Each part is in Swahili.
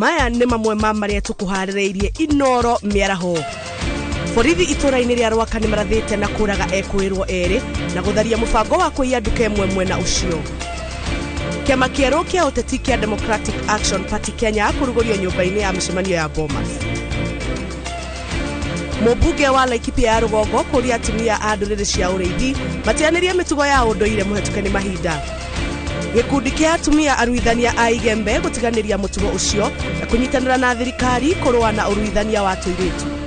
maya nĩ mamwe ma marĩa tũkũharĩrĩirie Inooro Miaraho. Borithi itũra-inĩ rĩa Ruaka nĩ marathĩte na kũraga ekũĩrwo erĩ na gũtharia mũbango wa kũiya nduka ĩmwe mwena ũcio. Kĩama kĩerũ kĩa ũteti kĩa Democratic Action Party Kenya kũrugũrio nyũmba-inĩ ya mĩcemanio ya Bomas. Mũmbunge wa Laikipia ya Rũgongo kũria atumia a ndũrĩrĩ cia ũrĩithi matianĩrie mĩtugo ya ũndũire mũhetũke nĩ mahinda. Gĩkundi kĩa atumia aruithania a igembe gũtiganĩria mũtugo ũcio na kũnyitanĩra na thirikari kũrũa na ũruithania wa tũirĩtu.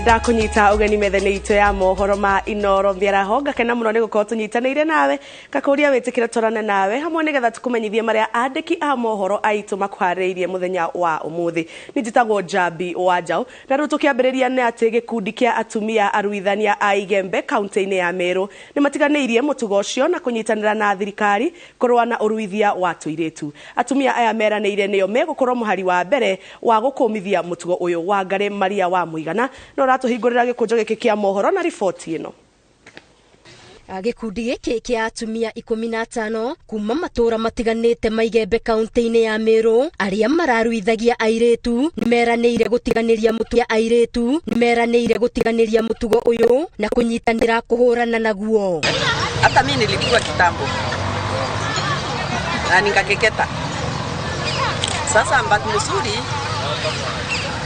Ndakunyita ugeni methene itu ya mohoro ma Inooro Miaraho ngakena muno ni gukorwo tunyitanĩire nawe gakuria wĩtĩkĩre tũrane nawe hamwe nĩgetha tukumenyithie marĩa andĩki a mohoro aitu makwarĩirie muthenya wa ũmũthĩ. Ni njĩtagwo Njambi wa Njau na rĩu tũkĩambĩrĩria nĩ atĩ gĩkundi kĩa atumia aruithania a igembe kaunti-inĩ ya Meru nĩ matiganĩirie mũtugo ũcio na kũnyitanĩra na thirikari kũrũa na ũruithia wa tũirĩtu. Atumia aya meranĩire nĩo megũkorwo mũhari wa mbere wa gũkũmithia mũtugo ũyũ. wa Ngari Maria wa Mũigana tuhingũrĩra gĩkũnjo gĩkĩ kĩa mohoro na riboti ĩno. Gĩkundi gĩkĩ kĩa atumia 15 kuma matũra matiganĩte maigembe kaunti-inĩ ya Meru arĩa mararuithagia airĩtu nĩmeranĩire gũtiganĩria mũtugo ũyũ na kũnyitanĩra kũhũrana naguo. Hata mimi nilikuwa kitambo na nikakeketa. Sasa mbatu mzuri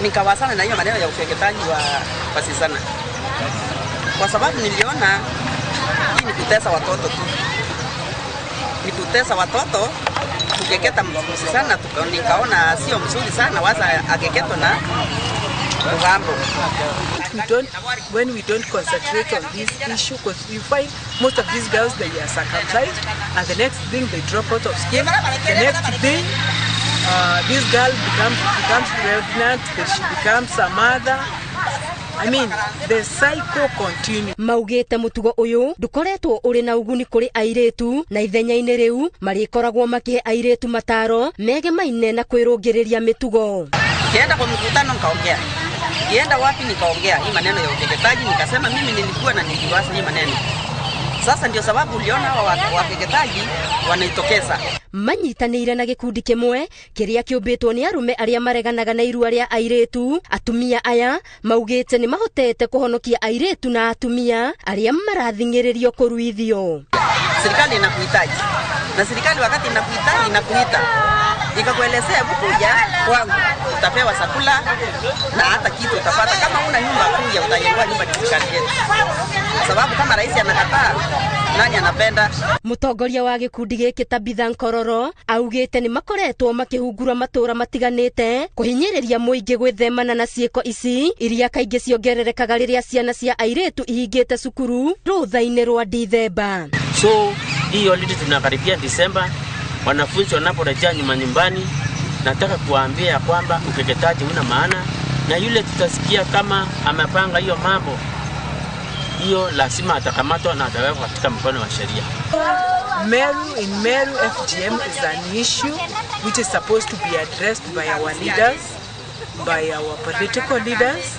nikawasana na hiyo maneno ya ukeketaji wa wasisana, kwa sababu niliona hii ni kutesa watoto tu, ni kutesa watoto kukeketa msisana. Nikaona sio mzuri sana, waza akeketo na ugambo. When we don't concentrate on this issue, because you find most of these girls, they are circumcised and the next thing they drop out of school, the next thing this girl becomes pregnant, then she becomes a mother. I mean, the cycle continues. Maugĩte mũtugo ũyũ ndukoretwo ũrĩ na ũguni kũrĩ airĩtu na ithenya-inĩ rĩu marĩkoragwo makĩhe airĩtu mataro megemaine na kwĩrũngĩrĩria mĩtugo. Kienda kwa mkutano nikaongea, kienda wapi nikaongea hii maneno ya ukeketaji, nikasema mimi nilikuwa na niliwasa hii maneno. Sasa ndio sababu uliona hawa wakeketaji wanaitokeza. Manyitanĩire na gĩkundi kĩmwe kĩrĩa kĩũmbĩtwo nĩ arume arĩa mareganaga na irua rĩa airĩtu. Atumia aya maugĩte nĩ mahotete kũhonokia airĩtu na atumia arĩa marathingĩrĩrio kũruithio. Serikali inakuhitaji, na serikali wakati inakuhitaji inakuita ikakuelezea bukuja kwangu utapewa chakula na hata kitu utapata. Kama una nyumba kuja utajenga nyumba serikali yetu, sababu kama rais anakataa nani anapenda. Mũtongoria wa gĩkundi gĩkĩ Tabitha Nkororo augĩte nĩ makoretwo makĩhungura matũra matiganĩte kũhinyĩrĩria mũingĩ gwĩthemana na ciĩko ici iria kaingĩ ciongererekaga rĩrĩa ciana cia airĩtu ihingĩte cukuru rũtha-inĩ rwa Dithemba. So hii holiday tunakaribia Disemba, wanafunzi wanaporejea nyumbani, nataka kuwaambia kwamba ukeketaji una maana, na yule tutasikia kama amepanga hiyo mambo, hiyo lazima atakamatwa na atawekwa katika mkono wa sheria. In Meru, FGM is an issue which is supposed to be addressed by our leaders, by our political leaders.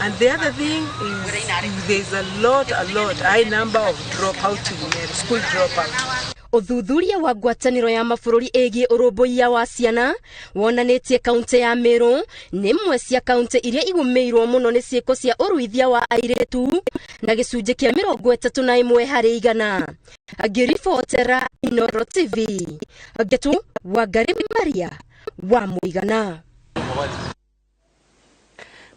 And the other thing is there's a high number of dropout in Meru, school dropout. Uthuthuria wa ngwatanĩro ya mabũrũri ĩgiĩ ũrũmbũiya wa ciana wonanĩtie kaunti ya Meru nĩ imwe cia kaunti iria igũmĩirwo mũno nĩ ciĩko cia ũruithia wa airĩtu na gĩcunjĩ kĩa 31 harĩ 100. Ngĩribotera Inooro TV, Ngetũ wa Ngari Maria wa Mũigana.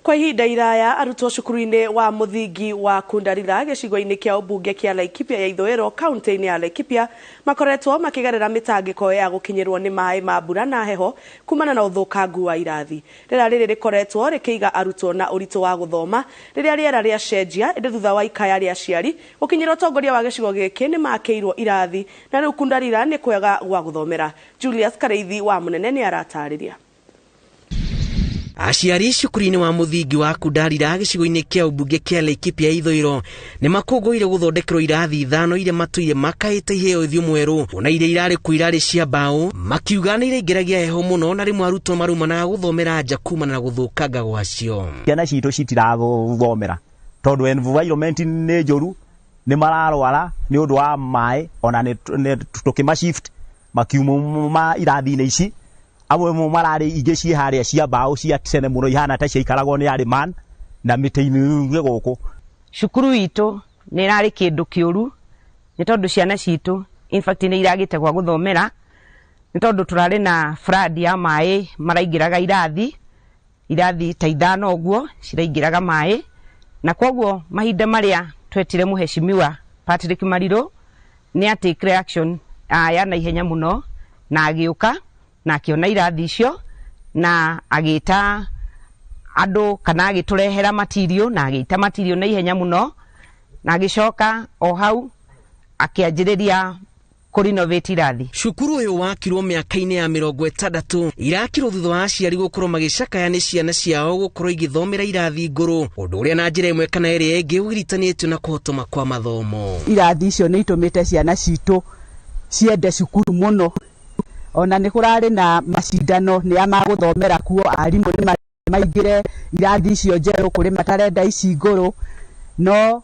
Kwa ihinda iraya arutwo cukuru-inĩ wa mũthingi wa Kundarira gĩcigo-inĩ kĩa ũmbunge kĩa Laikipia ya ithũĩro kaunti-inĩ ya Laikipia makoretwo makĩgerera mĩtangĩko ya gũkinyĩrwo nĩ maĩ ma mbura na heho kumana na ũthũkangu wa irathi. Rĩera rĩrĩ rĩkoretwo rĩkĩiga arutwo na ũritũ wa gũthoma rĩrĩa rĩera rĩacenjia ĩndĩ thutha wa ikaya rĩa aciari gũkinyĩra ũtongoria wa gĩcigo gĩkĩ nĩ makĩirwo irathi na rĩu Kundarira nĩ kwega gwa gũthomera. Julius Kareithi wa Mũnene nĩ aratarĩria. Aciari cukuru-inĩ wa mũthingi wa Kundarira gĩcigo-inĩ kĩa ũmbunge kĩa Laikipia ithũĩro nĩ makũngũĩire gũthondekerwo irathi 5 iria matũire makaĩte iheo ũthiũ mwerũ ona iria irarĩ kuo irarĩ cia mbaũ, makiuga nĩ iraingĩragia heho mũno na rĩmwe arutwo marumanaga gũthomera nja kumana na gũthũkanga gwacio. Ciana citũ citirathomera tondũ environment nĩ njũru, nĩ mararwara nĩ ũndũ wa maĩ ona nĩ tũkĩma-shift makiuma irathi-inĩ ici. Amwe mararĩ ingĩ ciĩ harĩa cia mbaũ cia tene mũno ihana ta ciaikaragwo nĩ arĩman na mĩtĩ-inĩ gũkũ. Cukuru itũ nĩ irarĩ kĩndũ kĩũru nĩ tondũ ciana citũ in fact nĩ iragĩte gwa gũthomera nĩ tondũ tũrarĩ na flood ya maĩ maraingĩraga irathi ta 5 ũguo ciraingĩraga maĩ, na kwoguo mahinda marĩa twetire Mheshimiwa Patrick Mariro nĩ take reaction ya naihenya mũno na agĩũka na akiona irathi icio na agĩta andũ kana agĩtũrehera material na agĩita material na ihenya mũno na agĩcoka o hau akĩanjĩrĩria kũrenovate irathi. Cukuru ũyũ wakirwo mĩaka-inĩ ya 60 irakirwo thutha wa aciari gũkorwo magĩcakaya nĩ ciana ciao gũkorwo igĩthomera irathi ngũrũ, ũndũ ũrĩa na njĩra ĩmwe kana ĩrĩa ĩngĩ ũgiritanĩtio na kũhotoma kwa mathomo. Irathi icio nĩ itũmĩte ciana citũ ciende cukuru mũno, ona nĩ kũrarĩ na macindano nĩ amagũthomera kuo, arimũ nĩ maingĩre irathi icio njerũ kũrĩ matarenda ici ngũrũ, no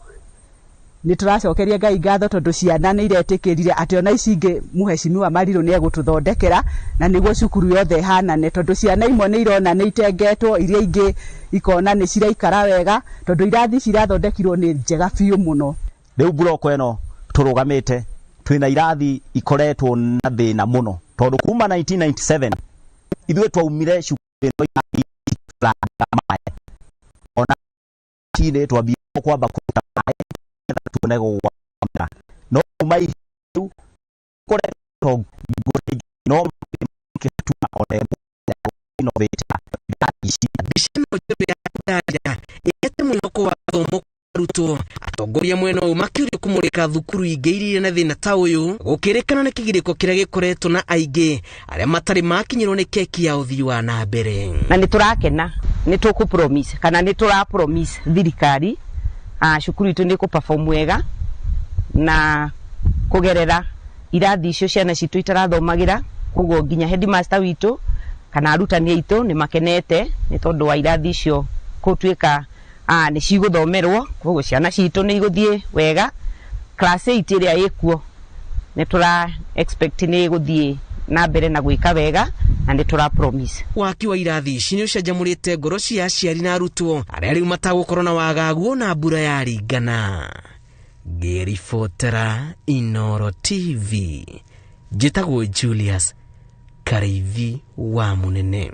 nĩ tũracokeria Ngai ngatho tondũ ciana nĩ iretĩkĩrire atĩ ona ici ingĩ Mheshimiwa Mariro nĩ egũtũthondekera na nĩguo cukuru yothe hanane, tondũ ciana imwe nĩ irona nĩ itengetwo, iria ingĩ ikona nĩ ciraikara wega tondũ irathi ici irathondekirwo nĩ njega biũ mũno. Rĩu buroko ĩno tũrũgamĩte twĩna irathi ikoretwo na thĩna mũno tondũ kuma 1997 ithuĩ twaumire cukuru ĩno ya maĩ ona chile twambia kwamba kuta maĩ tuone gũthomera no kuma ihiũ koretwo no tuna one innovate ete mwĩhoko wa gĩthomo arutwo. Atongoria mwena ũyũ makĩũria kũmũrĩka thukuru ingĩ iria na thĩna ta ũyũ, gũkĩrĩkana nĩ kĩgirĩko kĩrĩa gĩkoretwo na aingĩ arĩa matarĩ makinyĩrwo nĩ keki ya ũthii wa na mbere. Na nĩ tũrakena nĩ tũkũ promise kana nĩ tũra promise thirikari cukuru itũ nĩ kũ-perform wega na kũgerera irathi icio ciana citũ itarathomagĩra, koguo nginya headmaster witũ kana arutani aitũ nĩ makenete nĩ tondũ wa irathi icio gũtuĩka nĩ cigũthomerwo, koguo ciana citũ nĩ igũthiĩ wega. Class 8 ĩrĩa ĩkuo nĩ tũra expect nĩ igũthiĩ na mbere na gwĩka wega na nĩ tũra promise. Waki wa irathi ici nĩ ũcanjamũrĩte ngoro cia aciari na arutwo arĩa rĩu matagũkorwo na wagagu na mbura yaringana. Ngĩribotera Inooro TV, njĩtagwo Julius Kareithi wa Munene.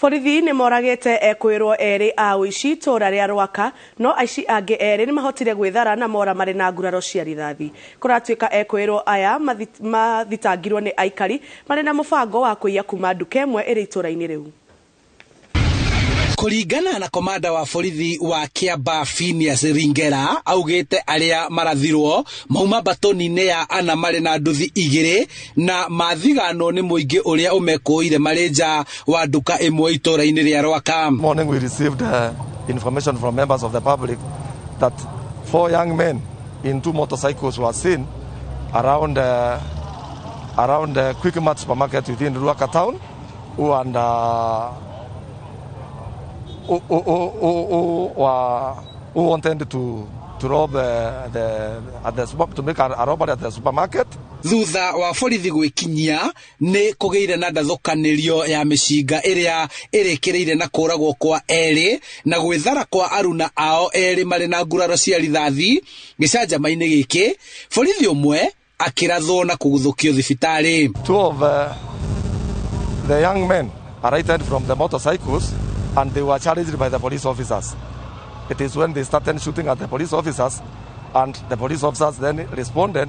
Borithi nĩ moragĩte ekwĩrwo erĩ a ũici itũũra rĩa Ruaka, no aici angĩ erĩ nĩ mahotire gwĩthara na mora marĩ na nguraro cia rithathi. Kũratuĩka ekwĩrwo aya mathitangirwo nĩ aikari marĩ na mũbango wa kũiya kuma nduka ĩmwe ĩrĩ itũũra-inĩ rĩu. Kũringana na komanda wa borithi wa Kiamba Phineas Ringera augĩte arĩa marathirwo mauma batoni-inĩ ya ana marĩ na nduthi igĩrĩ na mathigano nĩ mũingĩ ũrĩa ũmekũire marĩ nja wa nduka ĩmwe itũũra-inĩ rĩa Ruaka. Morning we received information from members of the public that 4 young men in 2 motorcycles were seen around the Quick Mart supermarket within Ruaka town who wanted to rob to make a robbery at the supermarket. Thutha wa borithi gwĩkinyia nĩ kũgĩire na ndathũkanĩrio ya mĩcinga ĩrĩa ĩrĩkĩrĩire na kũragwo kwa erĩ na gwĩthara kwa aruna ao erĩ marĩ na nguraro cia rithathi. Gĩcanjama-inĩ gĩkĩ borithi ũmwe akĩrathwo na kũguthũkio thibitarĩ. 2 of the young men alighted from the motorcycles and they were challenged by the police officers. It is when they started shooting at the police officers and the police officers then responded,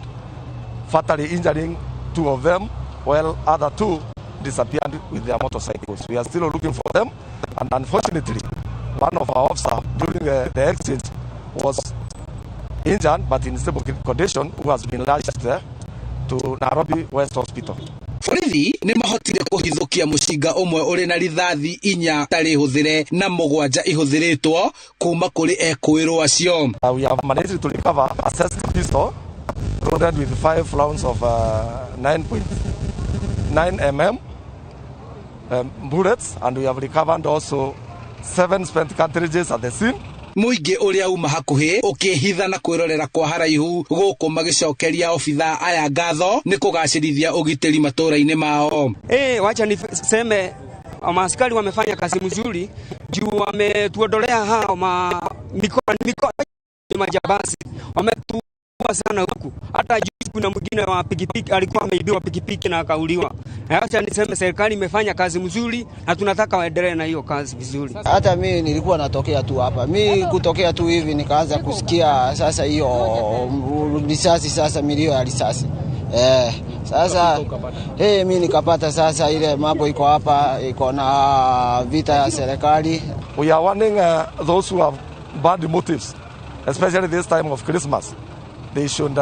fatally injuring 2 of them while other 2 disappeared with their motorcycles. We are still looking for them and unfortunately one of our officers during the exchange was injured but in stable condition who has been rushed to Nairobi West Hospital. borithi nĩ mahotire kũhithũkia mũcinga ũmwe ũrĩ na rithathi 4 tarĩ hũthĩre na 7 ihũthĩrĩtwo kuma kũrĩ ekũĩrwo acio. We have managed to recover a assessed pistol loaded with 5 rounds of 9.9 mm bullets, and we have recovered also 7 spent cartridges at the scene. Muingi uria uma hakuhi ukihitha na kwirorera kwa haraihu guku magicokeria obitha aya ngatho ni kugacirithia ugitiri matura-ini mao. Wacha niseme maaskari wamefanya kazi mzuri juu wametuondolea hao mikono majambazi wametua sana huku. Hata juzi kuna mwingine wa pikipiki alikuwa ameibiwa pikipiki na akauliwa. Wacha niseme serikali imefanya kazi mzuri na tunataka waendelee na hiyo kazi vizuri. Hata mimi nilikuwa natokea tu hapa. Mimi kutokea tu hivi nikaanza kusikia sasa hiyo risasi, sasa milio ya risasi. Sasa mimi nikapata sasa ile mambo iko hapa, iko na vita ya serikali. We are warning those who have bad motives, especially this time of Christmas. They should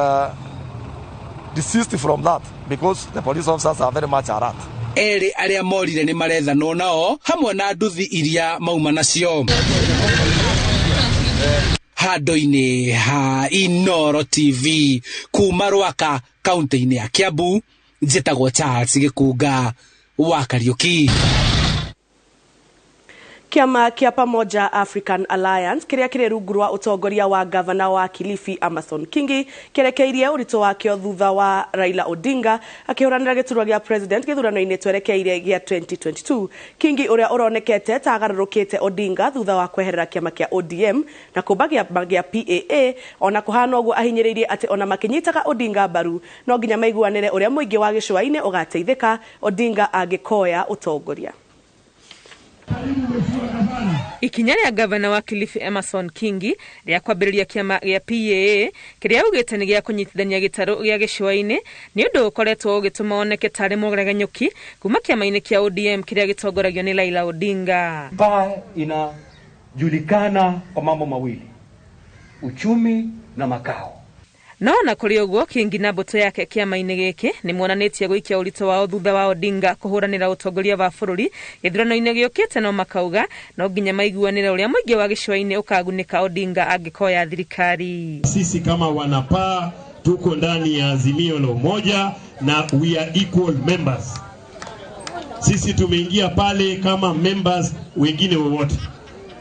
desist from that because the police officers are very much alert. Eri aria morire ni marethanwo nao hamwe na nduthi iria mauma nacio. Hado-ini ha Inooro TV kuma Ruaka, kaunti-ini ya Kiambu, njĩtagwo Charles Gĩkunga wa Kariuki. Kiama kia Pamoja African Alliance kiria kiri rungu rwa utongoria wa gavana wa Kilifi Amason Kingi kirekeirie urito wakio thutha wa Raila Odinga akihuranira giturwa gia president githurano-ini twerekeire gia 2022. Kingi uria uronekete ta agarurukite Odinga thutha wa kweherera kiama kia ODM na kubagia PAA ona kuhana uguo ahinyiriirie ati ona makinyitaga Odinga baru no nginya maiguanire uria muingi wa gicua-ini ugateithika Odinga agikoya utongoria. Ikinya rĩa gavana wa Kilifi Amason Kingi rĩa kwambĩrĩria kiama gĩa PAA kĩrĩa augĩte nĩ gĩa kũnyitithania gĩtarũ gĩa gĩcũa-inĩ nĩ ũndũ ũkoretwo ũgĩtũma oneke tarĩ mũgeregenyũki kuma kiama-inĩ kĩa ODM kĩrĩa gĩtongoragio nĩ Raila Odinga. Inajulikana kwa mambo mawili, uchumi na makao. No na kũrĩ ũguo Kingi na mbũtũ yake kiama-inĩ gĩkĩ nĩ monanĩtie gũikia ũritũ wao thutha wa Odinga kũhũranĩra ũtongoria wa bũrũri gĩthurano-inĩ gĩũkĩte, no makauga no nginya maiguanĩre ũrĩa mũingĩ wa gĩcũa-inĩ ũkagunĩka Odinga angĩkoya thirikari. Sisi kama wanapaa tuko ndani ya azimio la umoja na we are equal members. Sisi tumeingia pale kama members wengine wowote.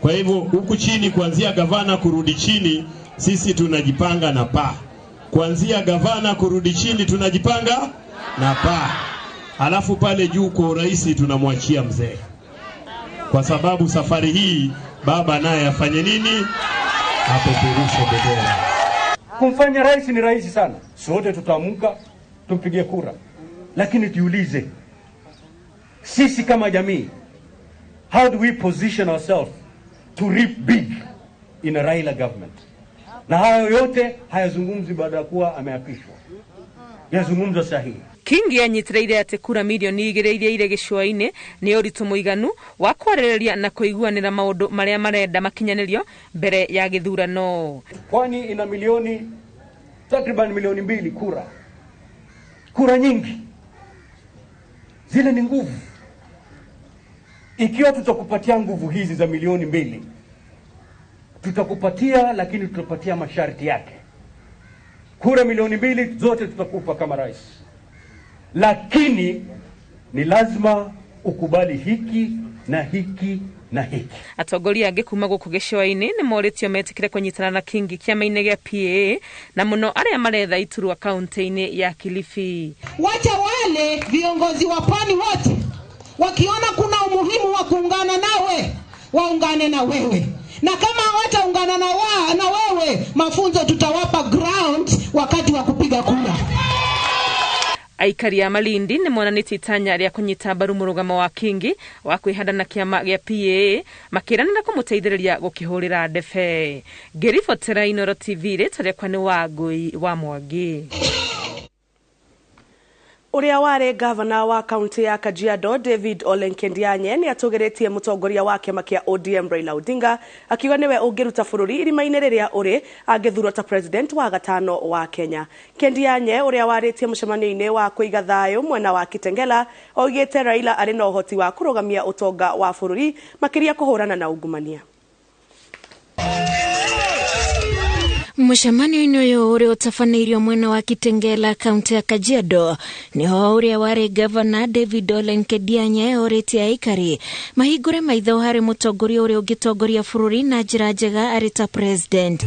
Kwa hivyo huku chini kuanzia gavana kurudi chini sisi tunajipanga na paa. Kuanzia gavana kurudi chini tunajipanga na paa. Alafu pale juu kwa urais tunamwachia mzee. Kwa sababu safari hii baba naye afanye nini? Apeperushe bendera. Kumfanya rais ni rahisi sana. Sote tutaamka tumpige kura. Lakini tuulize, sisi kama jamii, how do we position ourselves to reap big in a Raila government? Na hayo yote hayazungumzi baada ya kuwa ameapishwa. Yazungumzwa sahihi. Kingi anyitireire ati kura milioni 2 iria ire gĩcũa-inĩ nĩ ũritũ mũiganu wa kwarĩrĩria na kũiguanĩra maũndũ marĩa marenda makinyanirio mbere ya gĩthurano. Kwani ina takriban milioni 2 kura. Kura nyingi. Zile ni nguvu. Ikiwa tutakupatia nguvu hizi za milioni 2, tutakupatia, lakini tutapatia masharti yake. Kura milioni 2 zote tutakupa kama rais. Lakini ni lazima ukubali hiki na hiki na hiki. Atongoria angĩ kuma gũkũ gĩcũa-inĩ nĩ moritio metikire kũnyitana na Kingi kiama-inĩ gĩa PAA na mũno arĩa maretha iturwa kaunti-inĩ ya Kilifi. Wacha wale viongozi wa pwani wote wakiona kuna umuhimu wa kuungana nawe, waungane na wewe. Na kama hawataungana na wewe, mafunzo tutawapa ground wakati wa kupiga kura. Aikari ya Malindi nĩ monanĩtie itanya rĩa kũnyita mbaru mũrũgamo wa Kingi wa kwĩhanda na kiama gĩa PAA makĩranĩra kũmũteithĩrĩria gũkĩhũrĩra ndebe. Ngĩribotera Inooro TV rĩtwa rĩakwa nĩ Wangũi wa Mwangi. Uria ware governor wa county ya Kajiado David Ole Nkendianye ni atugeretie mutongoria wake makia ODM Raila Odinga akiuga niwe ungiruta bururi irimaine riria uri agithurwo ta president wa gatano wa Kenya. Nkendianye uria waritie mucemanio-ini wa kuiga thayo mwena wa Kitengela oigite Raila ari na uhoti wa kurugamia utonga wa bururi makiria kuhurana na ungumania. Mucemanio-ini uyu uri utafaneirio mwena wa Kitengela kaunti ya Kajiado niho uria wari governor David Ole Nkendianye oritie aikari mahingure maitho hari mutongoria uria ungitongoria bururi na njira njega ari ta president.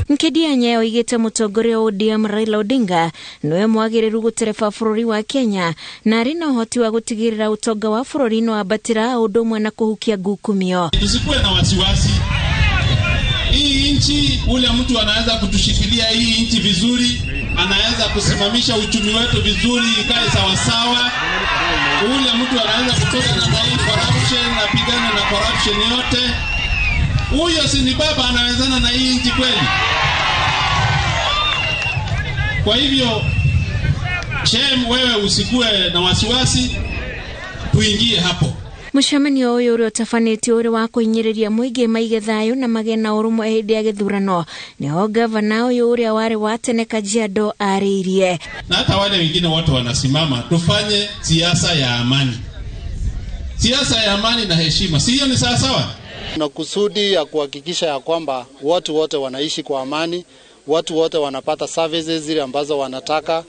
Nkendianye oigite mutongoria ODM Raila Odinga niwe mwagiriru gutereba bururi wa Kenya na ari na uhoti wa gutigirira utonga wa bururi no abatira undu umwe na kuhukia ngukumio. Tusikuwe na wasiwasi. Hii nchi ule mtu anaweza kutushikilia hii nchi vizuri, anaweza kusimamisha uchumi wetu vizuri ikae sawa sawa. Ule mtu anaweza kutoka na hii corruption na pigana na corruption yote. Huyo si ni baba anawezana na hii nchi kweli? Kwa hivyo wewe usikuwe na wasiwasi, tuingie hapo. Mucemanio uyu uri utafanitio uri wa kuinyiriria muingi maige thayo na magena urumwe hindi ya githurano niho governor uyu uria wari wa tene Kajiado ariirie. Na hata wale wengine wote wanasimama, tufanye siasa ya amani. Siasa ya amani na heshima. Si hiyo ni sawa sawa? Na kusudi ya kuhakikisha ya kwamba watu wote wanaishi kwa amani, watu wote wanapata services zile ambazo wanataka.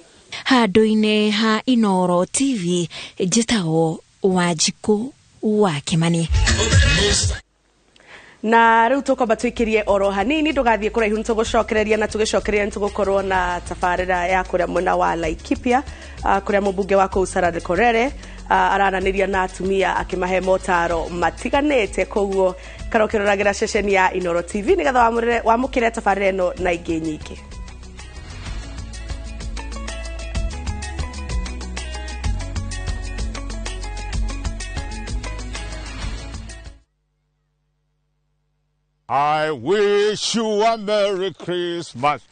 Handu-ini ha Inooro TV njitagwo Wanjiku wa Kimani. Na riu tukomba twikirie oro hanini ndugathie kuraihu nitugucokereria na tugicokereria nitugukorwo na tafarira ya kuria mwena wa Laikipia kuria mubunge wa Kusara Korere arananiria na atumia akimahe motaro matiganete koguo karokeroragira ceceni ya Inooro TV nigatha wamukire tafarira eno na ingi nyingi. I wish you a Merry Christmas.